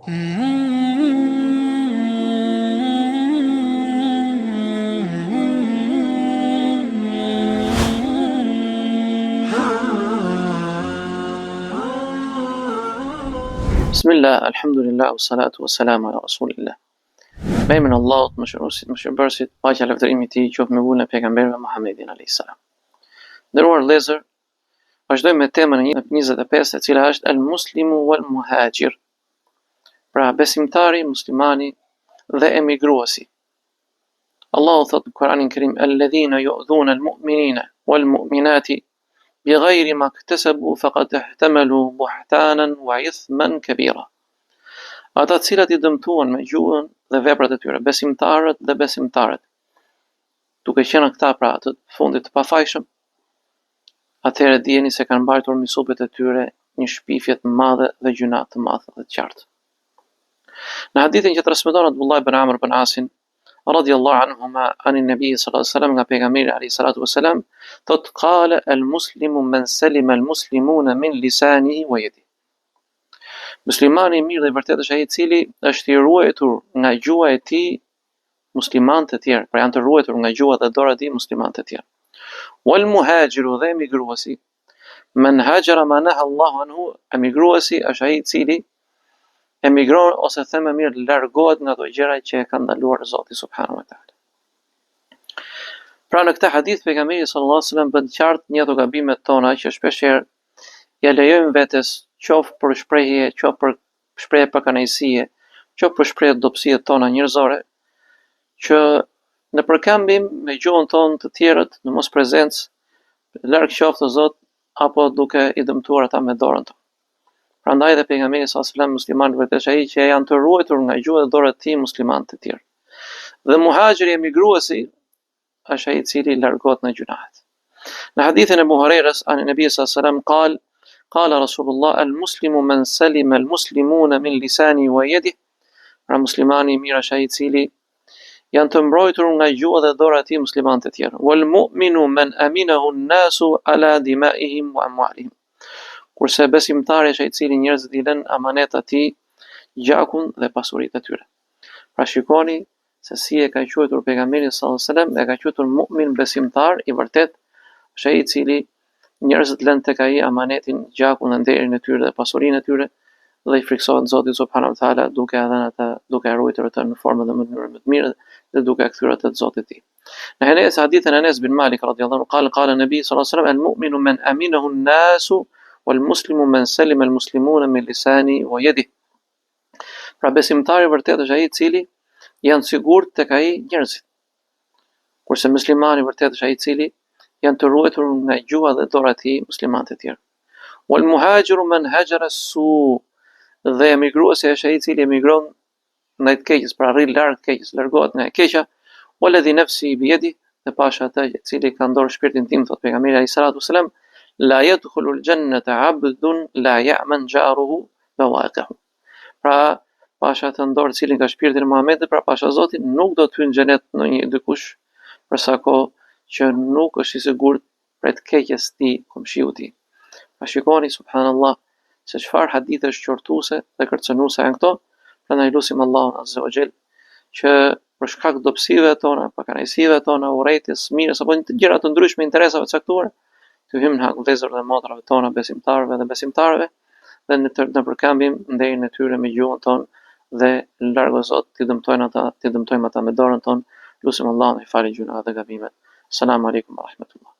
Bismillah, alhamdulillah, wassalatu wassalamu ala rasulillah. Me emrin e Allahut, mëshiruesit, mëshirbërësit, paqja lavdërimi i tij qoftë me vullën e pejgamberit Muhammedin alayhis salam. Nderuar vëllezër, vazhdojmë me temën e 25, e cila është al-muslimu wal muhajir. Pra besimtari, muslimani dhe emigruesi. Allahu thot në Kur'anin Kerim: "Alladhina yu'dhuna al-mu'minina wal mu'minati bighayri ma iktasabu faqad ihtamalu buhtanan wa ithman kabira." Ata të cilat i dëmtuan me gjuhën dhe veprat e tyre, besimtarët dhe besimtarët, duke qenë këta pra të fundit të pafajshëm, atëherë dijeni se kanë mbajtur mbi supet e tyre një shpifje të madhe dhe gjuna të madhe dhe të qartë. Në hadithin që transmeton Abdullah ibn Amr ibn Asin radiyallahu anhuma anin nabi sallallahu alaihi wasallam, nga pejgamberi alayhi salatu wasalam, thot: "Qala al-muslimu man salima al-muslimuna min lisanihi wa yadihi." Muslimani i mirë dhe i vërtet është ai i cili është i ruajtur nga gjuha e tij muslimanët e tjerë, pra janë të ruajtur nga gjuha dhe dora e tij muslimanët e tjerë. Wal muhajiru, dhe emigruesi, man hajara ma naha Allahu anhu, emigruesi është ai i cili emigron ose them më mirë largohet nga ato gjëra që e ka ndaluar Zoti subhanahu wa taala. Pra në këtë hadith pejgamberi sallallahu alaihi wasallam bën qartë një ato gabimet tona që shpeshherë ja lejojmë vetes, qoftë për shprehje, qoftë për shprehje për kënaqësie, qoftë për shprehje dobësie tona njerëzore, që në përkambim me gjuhën tonë të tjerët, në mos prezencë, larg qoftë Zot, apo duke i dëmtuar ata me dorën tonë. Prandaj dhe pejgamberi sallallahu alajhi wasallam muslimanët vërtet ai që janë të ruajtur nga gjuha dhe dora e tij muslimanët e tjerë. Dhe muhajiri, emigruesi, është ai i cili largohet nga gjunahet. Në hadithin e Buhari's anë nabi sallallahu alajhi wasallam qala Rasulullah: "Al-muslimu man salima al-muslimuna min lisani wa yadihi." Pra muslimani i mirë është ai i cili janë të mbrojtur nga gjuha dhe dora e tij muslimanët e tjerë. Wal mu'minu man aminahu an-nasu ala dima'ihim wa amwalihim. Kurse besimtari është ai i cili njerëzit i lënë amanet atij gjakun dhe pasuritë e tyre. Pra shikoni se si e ka quajtur pejgamberi sallallahu alajhi wasallam, e ka quajtur mu'min, besimtar i vërtet, është ai i cili njerëzit lënë tek ai amanetin, gjakun dhe nderin e tyre dhe pasurinë e tyre, dhe i friksohen Zotit subhanahu wa taala, duke e dhënë ata, duke e ruajtur ata në formën dhe mënyrën më të mirë dhe duke e kthyer ata te Zoti i tij. Në hadithin e Anas bin Malik radhiyallahu anhu qala an-nabi sallallahu alaihi wasallam: "Al-mu'minu man aminahu an-nasu wal-muslimu man salima al-muslimuna min lisani wa yadihi." Pra besimtari vërtet është ai i cili janë sigurt tek ai njerëzit. Kurse muslimani vërtet është ai i cili janë të ruajtur nga gjuha dhe dora e tij muslimanët e tjerë. Wal muhajiru man hajara as-su, dhe emigruesi është ai i cili emigron ndaj të keqes, pra rri larg të keqes, largohet nga e keqja. Walladhi nafsi bi yadi, dhe pasha ata i cili ka dorë shpirtin tim, thot pejgamberi alayhi salatu wasalam: "La yadkhulu al-jannata 'abdun la ya'man jaruhu bawaqihu." Pra pasha të dorë i cili ka shpirtin e Muhamedit, pra pasha Zotin, nuk do të hyjë në xhenet ndonjë dikush për sa kohë që nuk është i sigurt për të keqes ti komshiu ti. Pa shikoni subhanallahu se çfarë hadithe shqortuese dhe kërcënuese janë këto. Prandaj lutim Allahun azza wa jall që për shkak të dobësive tona, për kënaqësive tona, urrejtjes, mirës apo të gjëra të ndryshme, interesave të caktuara, të hyjmë në hak vëllezër dhe motrave tona, besimtarëve dhe besimtarëve, dhe në përkambim nderin e tyre me gjuhën tonë, dhe largo Zot ti dëmtojnë ata, ti dëmtojmë ata me dorën tonë. Lutim Allahun i falë gjunat dhe gabimet. Selamun alejkum wa rahmatullah.